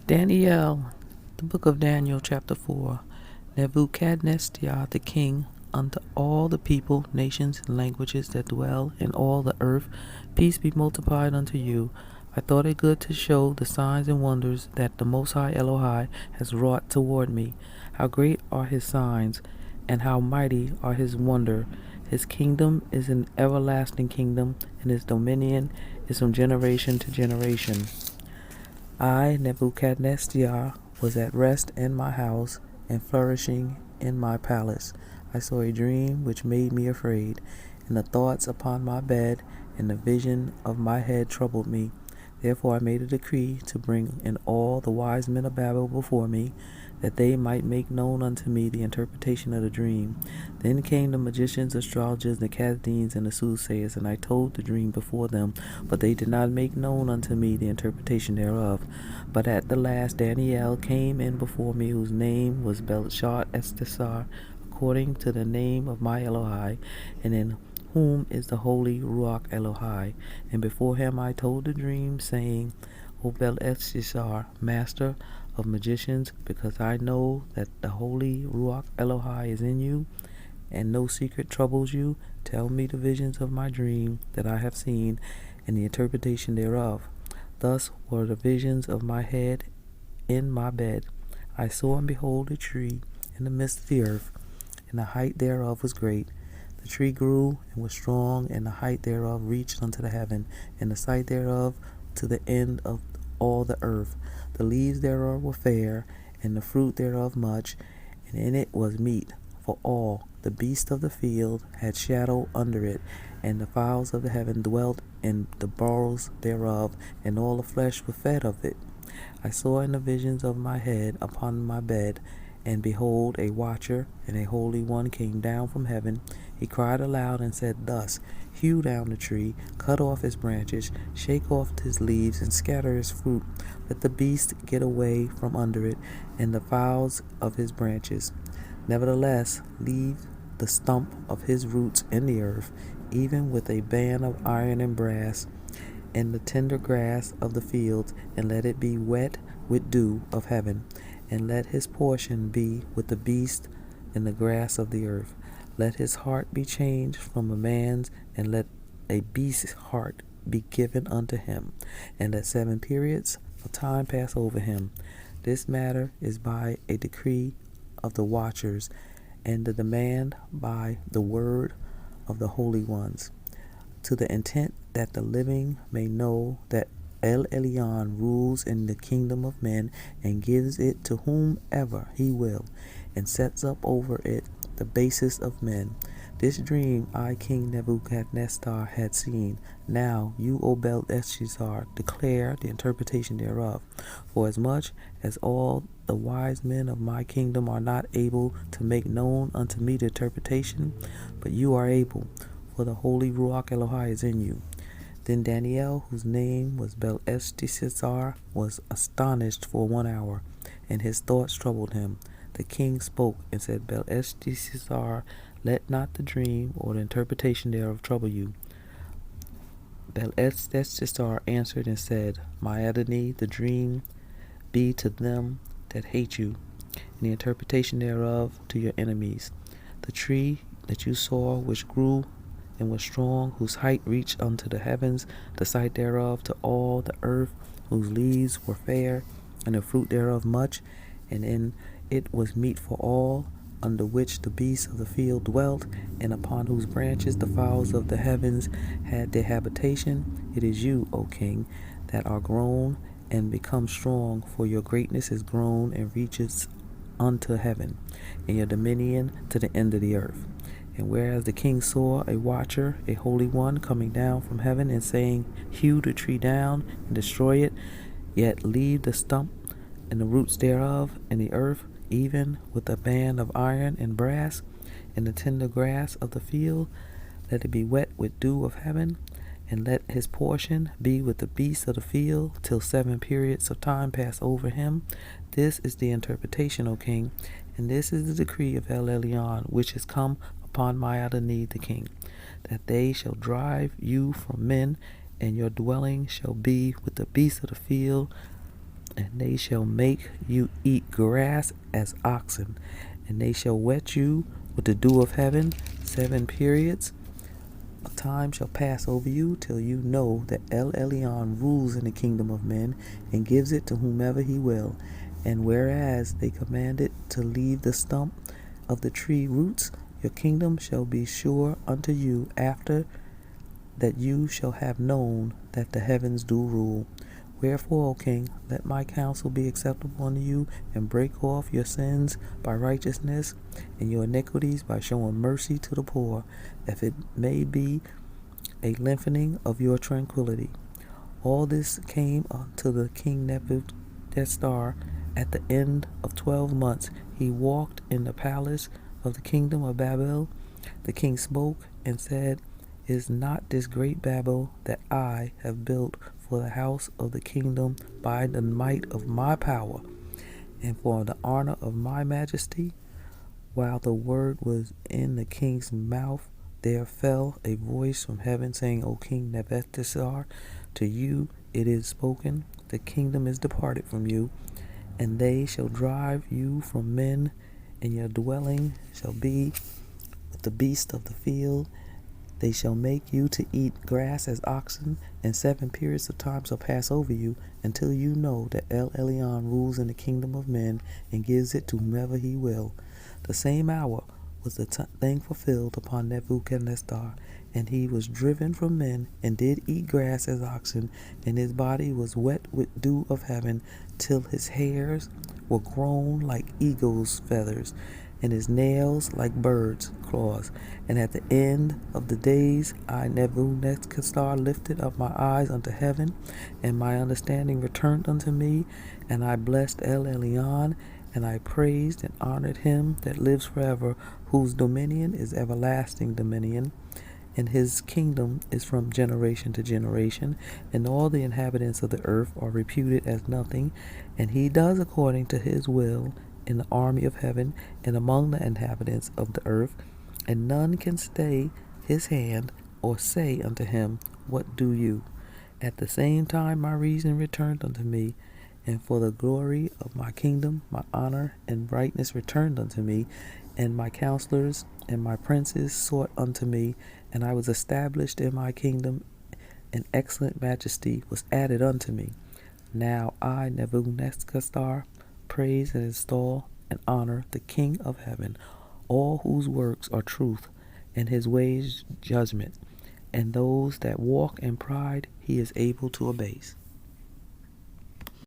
Daniy'el, the book of Daniel, chapter 4. Nebuchadnezzar the king, unto all the people, nations, and languages that dwell in all the earth, peace be multiplied unto you. I thought it good to show the signs and wonders that the Most High Elohai has wrought toward me. How great are his signs, and how mighty are his wonder. His kingdom is an everlasting kingdom, and his dominion is from generation to generation. I, Nebuchadnezzar, was at rest in my house and flourishing in my palace. I saw a dream which made me afraid, and the thoughts upon my bed and the vision of my head troubled me. Therefore I made a decree to bring in all the wise men of Babel before me, that they might make known unto me the interpretation of the dream. Then came the magicians, astrologers, the Chaldeans, and the soothsayers, and I told the dream before them, but they did not make known unto me the interpretation thereof. But at the last Daniy'el came in before me, whose name was Belteshazzar, according to the name of my Elohai, and in whom is the holy Ruach Elohai. And before him I told the dream, saying, O Belteshazzar, master of magicians, because I know that the holy Ruach Elohai is in you, and no secret troubles you, tell me the visions of my dream that I have seen, and the interpretation thereof. Thus were the visions of my head in my bed. I saw and behold a tree in the midst of the earth, and the height thereof was great. The tree grew and was strong, and the height thereof reached unto the heaven, and the sight thereof to the end of all the earth. The leaves thereof were fair, and the fruit thereof much, and in it was meat for all. The beasts of the field had shadow under it, and the fowls of the heaven dwelt in the burrows thereof, and all the flesh was fed of it. I saw in the visions of my head upon my bed, and behold, a watcher and a holy one came down from heaven. He cried aloud and said thus, Hew down the tree, cut off his branches, shake off his leaves, and scatter his fruit. Let the beast get away from under it, and the fowls of his branches. Nevertheless, leave the stump of his roots in the earth, even with a band of iron and brass, and the tender grass of the fields, and let it be wet with dew of heaven, and let his portion be with the beast in the grass of the earth. Let his heart be changed from a man's, and let a beast's heart be given unto him, and let 7 periods of time pass over him. This matter is by a decree of the watchers, and the demand by the word of the holy ones, to the intent that the living may know that El Elyon rules in the kingdom of men, and gives it to whomever he will, and sets up over it the basis of men. This dream I, King Nebuchadnezzar, had seen. Now you, O Belteshazzar, declare the interpretation thereof. For as much as all the wise men of my kingdom are not able to make known unto me the interpretation, but you are able, for the holy Ruach Elohai is in you. Then Daniy'el, whose name was Belteshazzar, was astonished for 1 hour, and his thoughts troubled him. The king spoke and said, Belteshazzar, let not the dream or the interpretation thereof trouble you. Belteshazzar answered and said, My Adonai, the dream be to them that hate you, and the interpretation thereof to your enemies. The tree that you saw, which grew and was strong, whose height reached unto the heavens, the sight thereof to all the earth, whose leaves were fair, and the fruit thereof much, and in it was meat for all, under which the beasts of the field dwelt, and upon whose branches the fowls of the heavens had their habitation. It is you, O king, that are grown and become strong, for your greatness is grown and reaches unto heaven, and your dominion to the end of the earth. And whereas the king saw a watcher, a holy one, coming down from heaven, and saying, Hew the tree down and destroy it, yet leave the stump and the roots thereof in the earth, even with a band of iron and brass, and the tender grass of the field, let it be wet with dew of heaven, and let his portion be with the beasts of the field, till 7 periods of time pass over him. This is the interpretation, O king, and this is the decree of El Elyon, which is come upon my Adonai the king, that they shall drive you from men, and your dwelling shall be with the beasts of the field, and they shall make you eat grass as oxen, and they shall wet you with the dew of heaven. 7 periods of time shall pass over you till you know that El Elyon rules in the kingdom of men and gives it to whomever he will. And whereas they commanded to leave the stump of the tree roots, your kingdom shall be sure unto you after that you shall have known that the heavens do rule. Wherefore, O king, let my counsel be acceptable unto you, and break off your sins by righteousness, and your iniquities by showing mercy to the poor, if it may be a lengthening of your tranquility. All this came unto the king Nebuchadnezzar at the end of 12 months. He walked in the palace of the kingdom of Babel. The king spoke and said, Is not this great Babel that I have built for the house of the kingdom by the might of my power and for the honor of my majesty? While the word was in the king's mouth, there fell a voice from heaven saying, O King Nebuchadnezzar, to you it is spoken, the kingdom is departed from you, and they shall drive you from men, and your dwelling shall be with the beasts of the field. They shall make you to eat grass as oxen, and 7 periods of time shall pass over you, until you know that El Elyon rules in the kingdom of men and gives it to whomever he will. The same hour was the thing fulfilled upon Nebuchadnezzar, and he was driven from men, and did eat grass as oxen, and his body was wet with dew of heaven, till his hairs were grown like eagle's feathers, and his nails like birds' claws. And at the end of the days I, Nebuchadnezzar, lifted up my eyes unto heaven, and my understanding returned unto me, and I blessed El Elyon, and I praised and honored him that lives forever, whose dominion is everlasting dominion, and his kingdom is from generation to generation, and all the inhabitants of the earth are reputed as nothing, and he does according to his will in the army of heaven and among the inhabitants of the earth, and none can stay his hand or say unto him, What do you? At the same time my reason returned unto me, and for the glory of my kingdom my honor and brightness returned unto me, and my counselors and my princes sought unto me, and I was established in my kingdom, and excellent majesty was added unto me. Now I, Nebuchadnezzar, praise and extol and honor the King of heaven, all whose works are truth, and his ways judgment, and those that walk in pride he is able to abase.